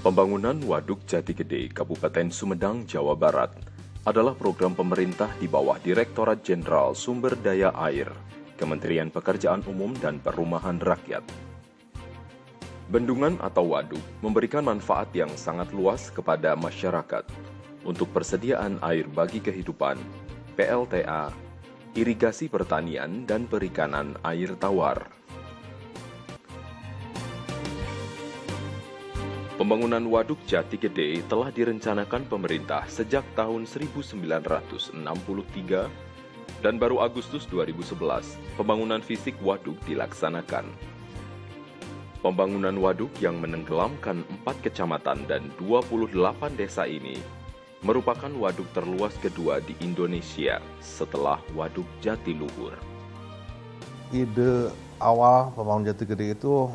Pembangunan Waduk Jati Gede, Kabupaten Sumedang, Jawa Barat adalah program pemerintah di bawah Direktorat Jenderal Sumber Daya Air, Kementerian Pekerjaan Umum dan Perumahan Rakyat. Bendungan atau waduk memberikan manfaat yang sangat luas kepada masyarakat untuk persediaan air bagi kehidupan, PLTA, irigasi pertanian, dan perikanan air tawar. Pembangunan Waduk Jati Gede telah direncanakan pemerintah sejak tahun 1963 dan baru Agustus 2011 pembangunan fisik waduk dilaksanakan. Pembangunan waduk yang menenggelamkan 4 kecamatan dan 28 desa ini merupakan waduk terluas kedua di Indonesia setelah Waduk Jatiluhur. Ide awal pembangunan Jati Gede itu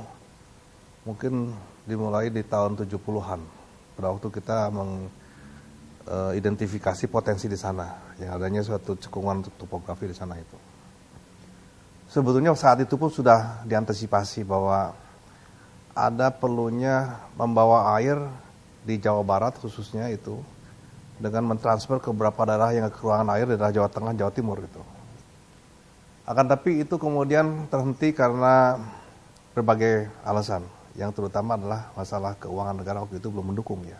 mungkin dimulai di tahun 70-an. Pada waktu kita mengidentifikasi potensi di sana, yang adanya suatu cekungan topografi di sana itu. Sebetulnya saat itu pun sudah diantisipasi bahwa ada perlunya membawa air di Jawa Barat khususnya itu dengan mentransfer ke beberapa daerah yang kekurangan air di daerah Jawa Tengah, Jawa Timur gitu. Akan tapi itu kemudian terhenti karena berbagai alasan, yang terutama adalah masalah keuangan negara waktu itu belum mendukung ya.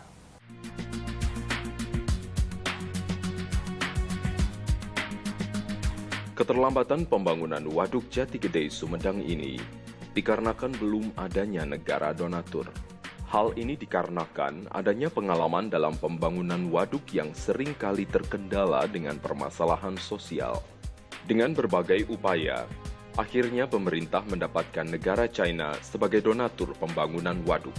Keterlambatan pembangunan Waduk Jati Gede Sumedang ini dikarenakan belum adanya negara donatur. Hal ini dikarenakan adanya pengalaman dalam pembangunan waduk yang sering kali terkendala dengan permasalahan sosial. Dengan berbagai upaya, akhirnya pemerintah mendapatkan negara China sebagai donatur pembangunan waduk.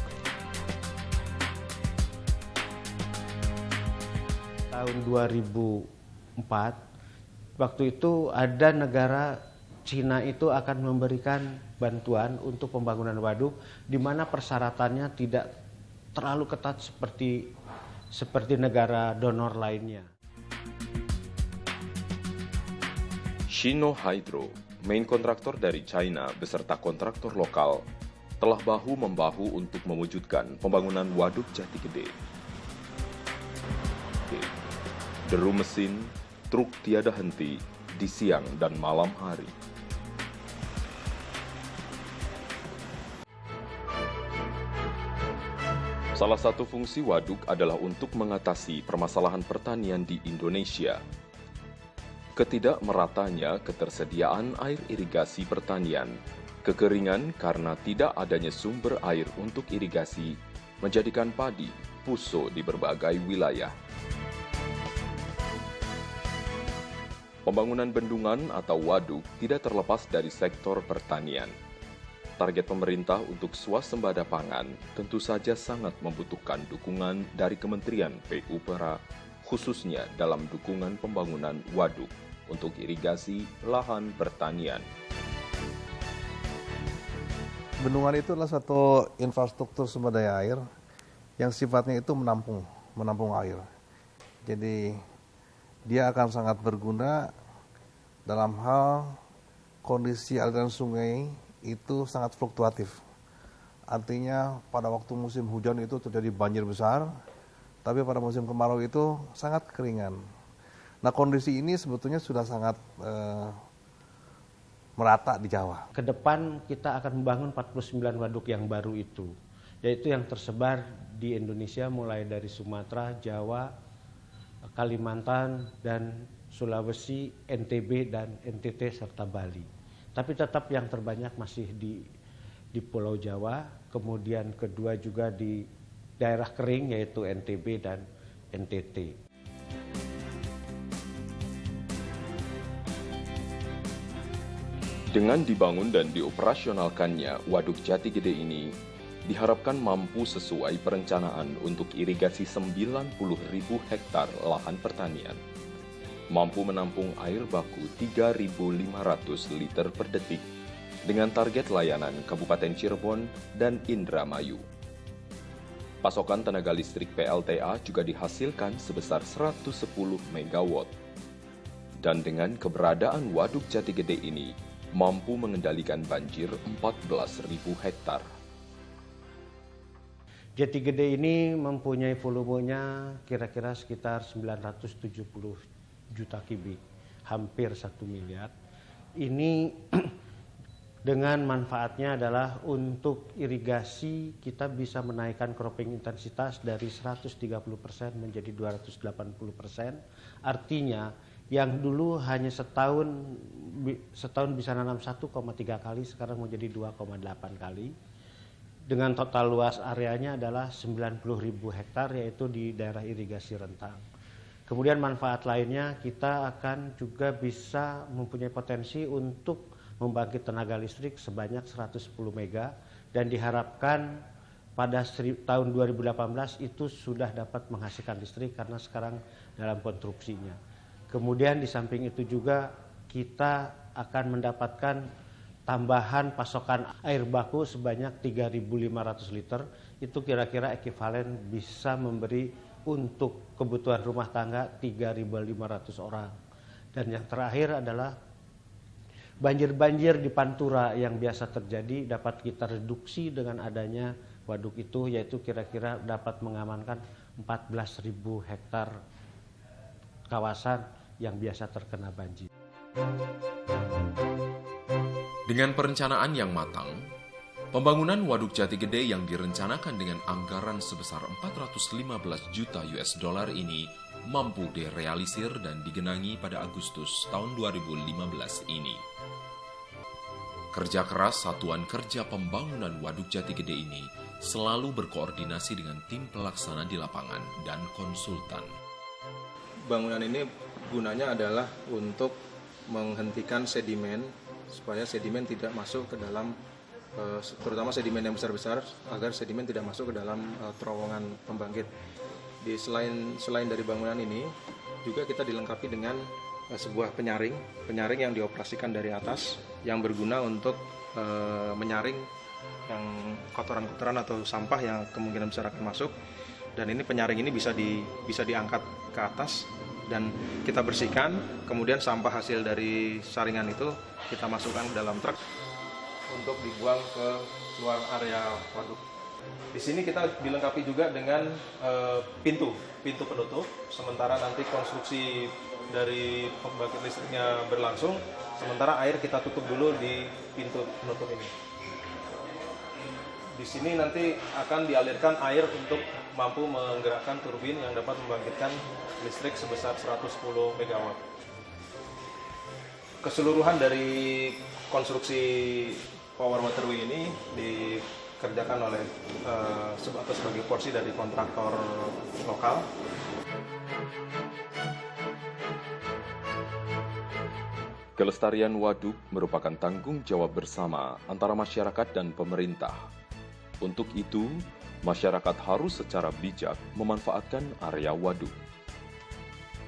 Tahun 2004, waktu itu ada negara Cina itu akan memberikan bantuan untuk pembangunan waduk, di mana persyaratannya tidak terlalu ketat seperti negara donor lainnya. Shino Hydro, main kontraktor dari China beserta kontraktor lokal, telah bahu-membahu untuk mewujudkan pembangunan Waduk Jati Gede. Deru mesin, truk tiada henti di siang dan malam hari. Salah satu fungsi waduk adalah untuk mengatasi permasalahan pertanian di Indonesia. Ketidakmeratanya ketersediaan air irigasi pertanian, kekeringan karena tidak adanya sumber air untuk irigasi, menjadikan padi puso di berbagai wilayah. Pembangunan bendungan atau waduk tidak terlepas dari sektor pertanian. Target pemerintah untuk swasembada pangan tentu saja sangat membutuhkan dukungan dari Kementerian PUPR, khususnya dalam dukungan pembangunan waduk untuk irigasi lahan pertanian. Bendungan itu adalah satu infrastruktur sumber daya air yang sifatnya itu menampung air. Jadi dia akan sangat berguna dalam hal kondisi aliran sungai itu sangat fluktuatif. Artinya pada waktu musim hujan itu terjadi banjir besar, tapi pada musim kemarau itu sangat kekeringan. Nah, kondisi ini sebetulnya sudah sangat merata di Jawa. Ke depan kita akan membangun 49 waduk yang baru itu, yaitu yang tersebar di Indonesia mulai dari Sumatera, Jawa, Kalimantan, dan Sulawesi, NTB, dan NTT, serta Bali. Tapi tetap yang terbanyak masih di Pulau Jawa, kemudian kedua juga di daerah kering yaitu NTB dan NTT. Dengan dibangun dan dioperasionalkannya Waduk Jati Gede ini, diharapkan mampu sesuai perencanaan untuk irigasi 90.000 hektar lahan pertanian. Mampu menampung air baku 3.500 liter per detik dengan target layanan Kabupaten Cirebon dan Indramayu. Pasokan tenaga listrik PLTA juga dihasilkan sebesar 110 MW. Dan dengan keberadaan Waduk Jati Gede ini, mampu mengendalikan banjir 14.000 hektar. Jati Gede ini mempunyai volumenya kira-kira sekitar 970 juta kubik, hampir 1 miliar. Ini dengan manfaatnya adalah untuk irigasi kita bisa menaikkan cropping intensitas dari 130% menjadi 280%. Artinya yang dulu hanya setahun bisa nanam 1,3 kali, sekarang menjadi 2,8 kali. Dengan total luas areanya adalah 90.000 hektar, yaitu di daerah irigasi rentang. Kemudian manfaat lainnya, kita akan juga bisa mempunyai potensi untuk membangkit tenaga listrik sebanyak 110 mega, dan diharapkan pada tahun 2018 itu sudah dapat menghasilkan listrik karena sekarang dalam konstruksinya. Kemudian di samping itu juga kita akan mendapatkan tambahan pasokan air baku sebanyak 3.500 liter, itu kira-kira ekivalen bisa memberi untuk kebutuhan rumah tangga 3.500 orang. Dan yang terakhir adalah banjir-banjir di Pantura yang biasa terjadi dapat kita reduksi dengan adanya waduk itu, yaitu kira-kira dapat mengamankan 14.000 hektar kawasan yang biasa terkena banjir. Dengan perencanaan yang matang, pembangunan Waduk Jati Gede yang direncanakan dengan anggaran sebesar 415 juta US dollar ini mampu direalisir dan digenangi pada Agustus tahun 2015 ini. Kerja keras Satuan Kerja Pembangunan Waduk Jati Gede ini selalu berkoordinasi dengan tim pelaksana di lapangan dan konsultan. Bangunan ini gunanya adalah untuk menghentikan sedimen, supaya sedimen tidak masuk ke dalam, terutama sedimen yang besar-besar, agar sedimen tidak masuk ke dalam terowongan pembangkit. Selain dari bangunan ini, juga kita dilengkapi dengan sebuah penyaring yang dioperasikan dari atas, yang berguna untuk menyaring yang kotoran-kotoran atau sampah yang kemungkinan besar akan masuk. Dan ini penyaring ini bisa diangkat ke atas dan kita bersihkan, kemudian sampah hasil dari saringan itu kita masukkan ke dalam truk untuk dibuang ke luar area waduk. Di sini kita dilengkapi juga dengan pintu penutup, sementara nanti konstruksi dari pembangkit listriknya berlangsung, sementara air kita tutup dulu di pintu penutup ini. Di sini nanti akan dialirkan air untuk mampu menggerakkan turbin yang dapat membangkitkan listrik sebesar 110 MW. Keseluruhan dari konstruksi Power Waterway ini dikerjakan oleh sebagai porsi dari kontraktor lokal. Kelestarian waduk merupakan tanggung jawab bersama antara masyarakat dan pemerintah. Untuk itu, masyarakat harus secara bijak memanfaatkan area waduk.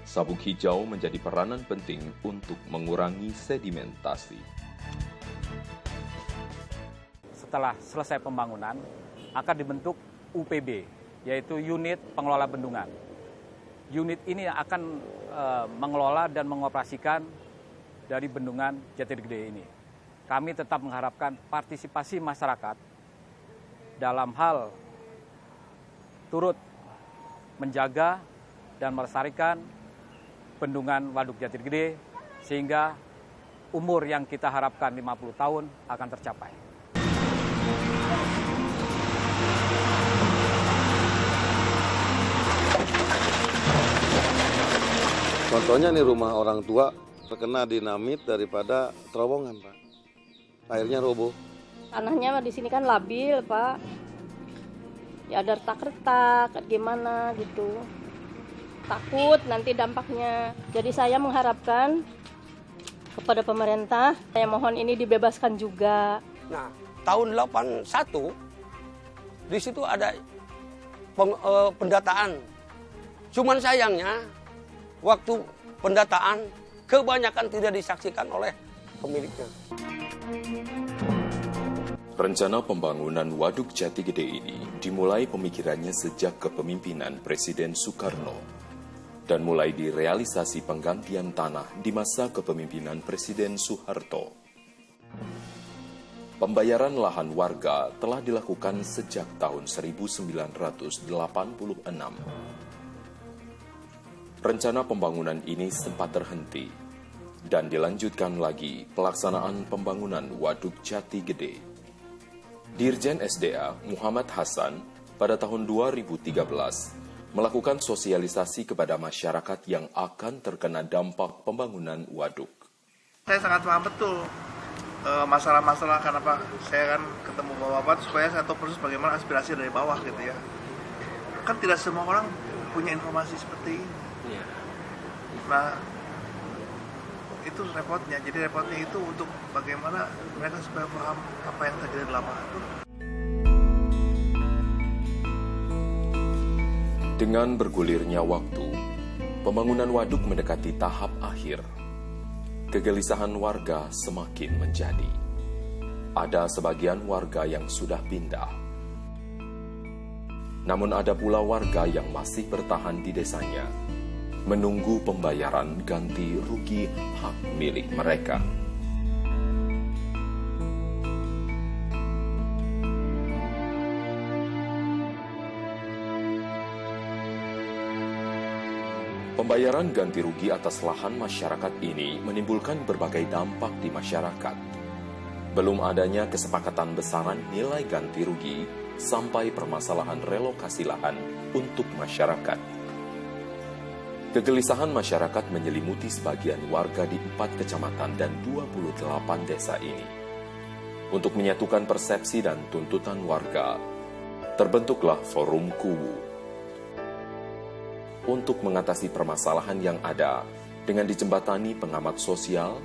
Sabuk hijau menjadi peranan penting untuk mengurangi sedimentasi. Setelah selesai pembangunan, akan dibentuk UPB, yaitu Unit Pengelola Bendungan. Unit ini akan mengelola dan mengoperasikan dari bendungan Jati Gede ini. Kami tetap mengharapkan partisipasi masyarakat dalam hal turut menjaga dan melestarikan bendungan Waduk Jati Gede sehingga umur yang kita harapkan 50 tahun akan tercapai. Contohnya nih rumah orang tua terkena dinamit daripada terowongan, Pak. Airnya roboh. Tanahnya di sini kan labil, Pak. Ya ada retak-retak, gimana gitu. Takut nanti dampaknya. Jadi saya mengharapkan kepada pemerintah, saya mohon ini dibebaskan juga. Nah, tahun 81 di situ ada pendataan. Cuman sayangnya waktu pendataan kebanyakan tidak disaksikan oleh pemiliknya. Rencana pembangunan Waduk Jati Gede ini dimulai pemikirannya sejak kepemimpinan Presiden Soekarno dan mulai direalisasi penggantian tanah di masa kepemimpinan Presiden Soeharto. Pembayaran lahan warga telah dilakukan sejak tahun 1986. Rencana pembangunan ini sempat terhenti dan dilanjutkan lagi pelaksanaan pembangunan Waduk Jati Gede. Dirjen SDA Muhammad Hasan pada tahun 2013 melakukan sosialisasi kepada masyarakat yang akan terkena dampak pembangunan waduk. Saya sangat paham betul masalah-masalah, karena Pak, saya kan ketemu Bapak supaya saya tahu proses bagaimana aspirasi dari bawah gitu ya. Kan tidak semua orang punya informasi seperti ini. Nah, itu repotnya. Jadi repotnya itu untuk bagaimana mereka supaya paham apa yang terjadi di lapangan itu. Dengan bergulirnya waktu, pembangunan waduk mendekati tahap akhir. Kegelisahan warga semakin menjadi. Ada sebagian warga yang sudah pindah. Namun ada pula warga yang masih bertahan di desanya, menunggu pembayaran ganti rugi hak milik mereka. Pembayaran ganti rugi atas lahan masyarakat ini menimbulkan berbagai dampak di masyarakat. Belum adanya kesepakatan besaran nilai ganti rugi sampai permasalahan relokasi lahan untuk masyarakat. Kegelisahan masyarakat menyelimuti sebagian warga di 4 kecamatan dan 28 desa ini. Untuk menyatukan persepsi dan tuntutan warga, terbentuklah Forum Kuwu. Untuk mengatasi permasalahan yang ada, dengan dijembatani pengamat sosial,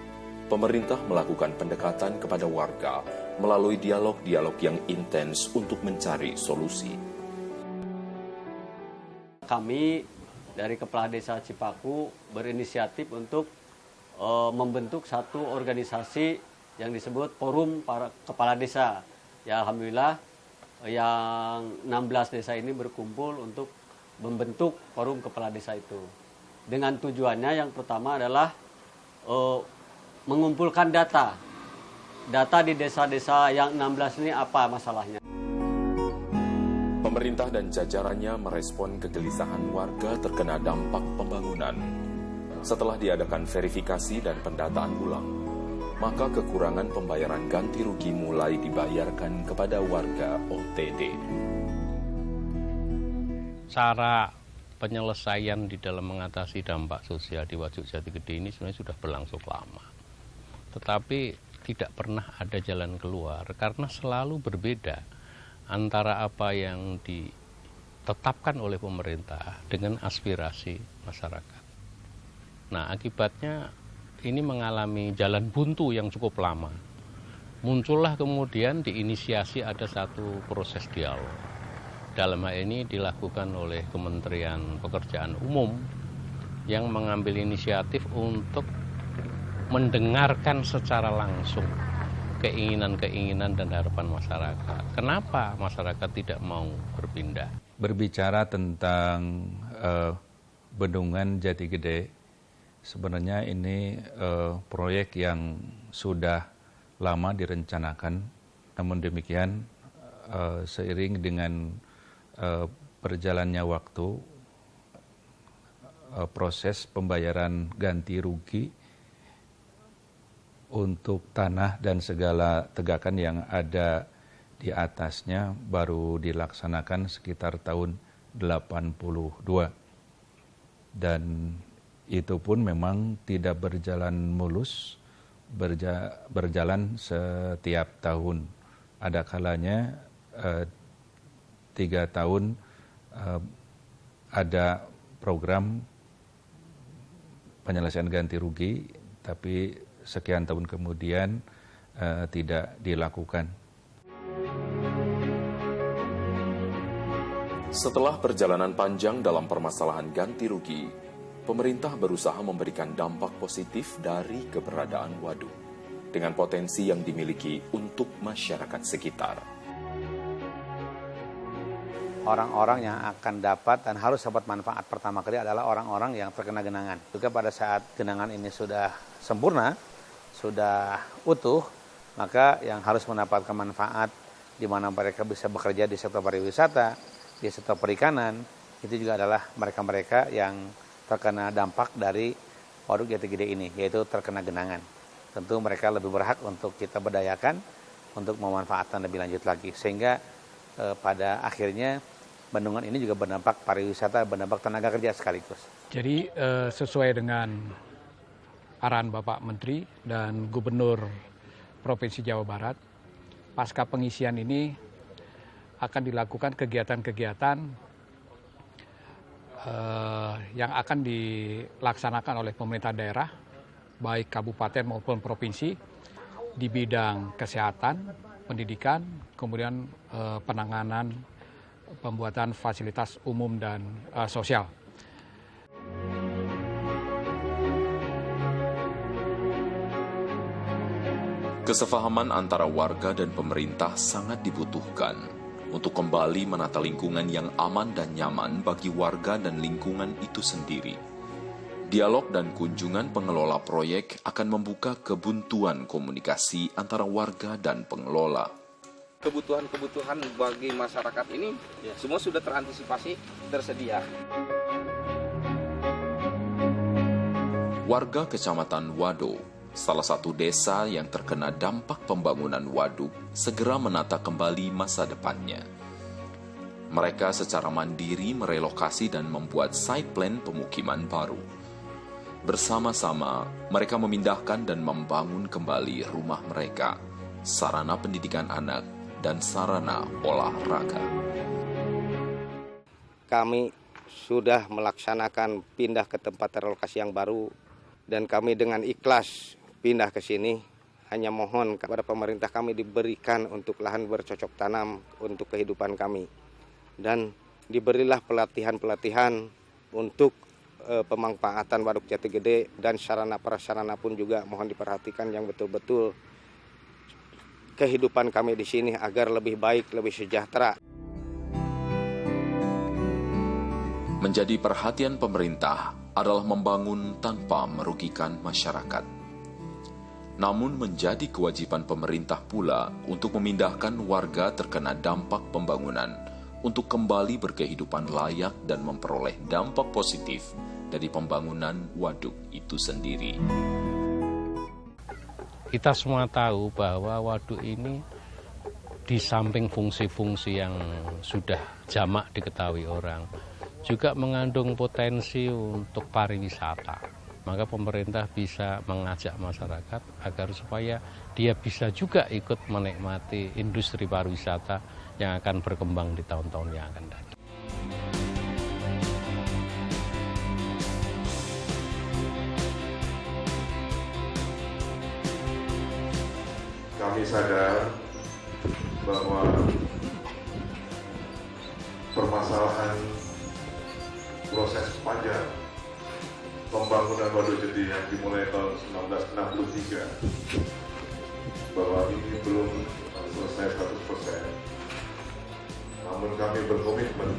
pemerintah melakukan pendekatan kepada warga melalui dialog-dialog yang intens untuk mencari solusi. Kami dari Kepala Desa Cipaku berinisiatif untuk membentuk satu organisasi yang disebut Forum para Kepala Desa. Ya, alhamdulillah yang 16 desa ini berkumpul untuk membentuk forum kepala desa itu. Dengan tujuannya yang pertama adalah mengumpulkan data. Data di desa-desa yang 16 ini apa masalahnya. Pemerintah dan jajarannya merespon kegelisahan warga terkena dampak pembangunan. Setelah diadakan verifikasi dan pendataan ulang, maka kekurangan pembayaran ganti rugi mulai dibayarkan kepada warga OTD. Cara penyelesaian di dalam mengatasi dampak sosial di Waduk Jati Gede ini sebenarnya sudah berlangsung lama. Tetapi tidak pernah ada jalan keluar karena selalu berbeda antara apa yang ditetapkan oleh pemerintah dengan aspirasi masyarakat. Nah, akibatnya ini mengalami jalan buntu yang cukup lama. Muncullah kemudian diinisiasi ada satu proses dialog. Dalam hal ini dilakukan oleh Kementerian Pekerjaan Umum yang mengambil inisiatif untuk mendengarkan secara langsung keinginan-keinginan dan harapan masyarakat. Kenapa masyarakat tidak mau berpindah? Berbicara tentang Bendungan Jati Gede, sebenarnya ini proyek yang sudah lama direncanakan. Namun demikian, seiring dengan berjalannya waktu, proses pembayaran ganti rugi untuk tanah dan segala tegakan yang ada di atasnya baru dilaksanakan sekitar tahun 82. Dan itu pun memang tidak berjalan mulus, berjalan setiap tahun. Ada kalanya 3 tahun ada program penyelesaian ganti rugi, tapi sekian tahun kemudian tidak dilakukan. Setelah perjalanan panjang dalam permasalahan ganti rugi, pemerintah berusaha memberikan dampak positif dari keberadaan waduk dengan potensi yang dimiliki untuk masyarakat sekitar. Orang-orang yang akan dapat dan harus dapat manfaat pertama kali adalah orang-orang yang terkena genangan. Juga pada saat genangan ini sudah sempurna, sudah utuh, maka yang harus mendapatkan manfaat di mana mereka bisa bekerja di sektor pariwisata, di sektor perikanan, itu juga adalah mereka-mereka yang terkena dampak dari Waduk Jati Gede ini, yaitu terkena genangan. Tentu mereka lebih berhak untuk kita berdayakan, untuk memanfaatkan lebih lanjut lagi. Sehingga pada akhirnya bendungan ini juga berdampak pariwisata, berdampak tenaga kerja sekaligus. Jadi sesuai dengan arahan Bapak Menteri dan Gubernur Provinsi Jawa Barat, pasca pengisian ini akan dilakukan kegiatan-kegiatan yang akan dilaksanakan oleh pemerintah daerah, baik kabupaten maupun provinsi, di bidang kesehatan, pendidikan, kemudian penanganan pembuatan fasilitas umum dan sosial. Kesepahaman antara warga dan pemerintah sangat dibutuhkan untuk kembali menata lingkungan yang aman dan nyaman bagi warga dan lingkungan itu sendiri. Dialog dan kunjungan pengelola proyek akan membuka kebuntuan komunikasi antara warga dan pengelola. Kebutuhan-kebutuhan bagi masyarakat ini semua sudah terantisipasi, tersedia. Warga Kecamatan Wado, salah satu desa yang terkena dampak pembangunan waduk, segera menata kembali masa depannya. Mereka secara mandiri merelokasi dan membuat site plan pemukiman baru. Bersama-sama, mereka memindahkan dan membangun kembali rumah mereka, sarana pendidikan anak, dan sarana olahraga. Kami sudah melaksanakan pindah ke tempat relokasi yang baru, dan kami dengan ikhlas pindah ke sini. Hanya mohon kepada pemerintah kami diberikan untuk lahan bercocok tanam untuk kehidupan kami. Dan diberilah pelatihan-pelatihan untuk pemanfaatan Waduk Jati Gede, dan sarana-prasarana pun juga mohon diperhatikan yang betul-betul kehidupan kami di sini agar lebih baik, lebih sejahtera. Menjadi perhatian pemerintah adalah membangun tanpa merugikan masyarakat. Namun menjadi kewajiban pemerintah pula untuk memindahkan warga terkena dampak pembangunan untuk kembali berkehidupan layak dan memperoleh dampak positif dari pembangunan waduk itu sendiri. Kita semua tahu bahwa waduk ini di samping fungsi-fungsi yang sudah jamak diketahui orang, juga mengandung potensi untuk pariwisata. Maka pemerintah bisa mengajak masyarakat agar supaya dia bisa juga ikut menikmati industri pariwisata yang akan berkembang di tahun-tahun yang akan datang. Kami sadar bahwa permasalahan proses panjang pembangunan Waduk Jati yang dimulai tahun 1963 bahwa ini belum selesai 100%. Namun kami berkomitmen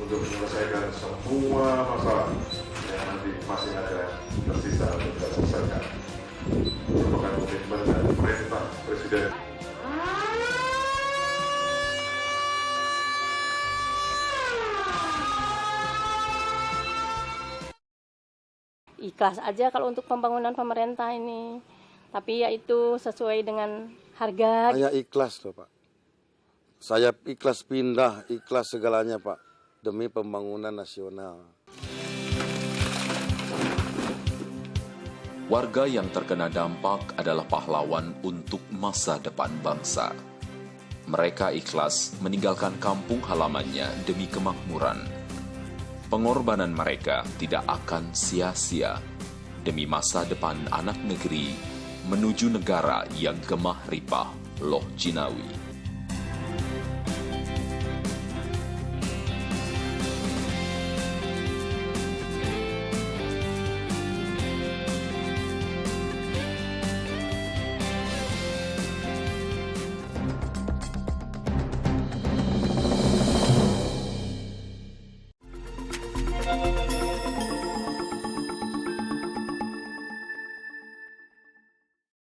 untuk menyelesaikan semua masalah yang nanti masih ada tersisa untuk kita selesaikan. Merupakan komitmen dan perintah Presiden. Ikhlas aja kalau untuk pembangunan pemerintah ini. Tapi ya itu sesuai dengan harga. Hanya ikhlas loh Pak. Saya ikhlas pindah, ikhlas segalanya Pak. Demi pembangunan nasional. Warga yang terkena dampak adalah pahlawan untuk masa depan bangsa. Mereka ikhlas meninggalkan kampung halamannya demi kemakmuran. Pengorbanan mereka tidak akan sia-sia demi masa depan anak negeri menuju negara yang gemah ripah Loh Jinawi.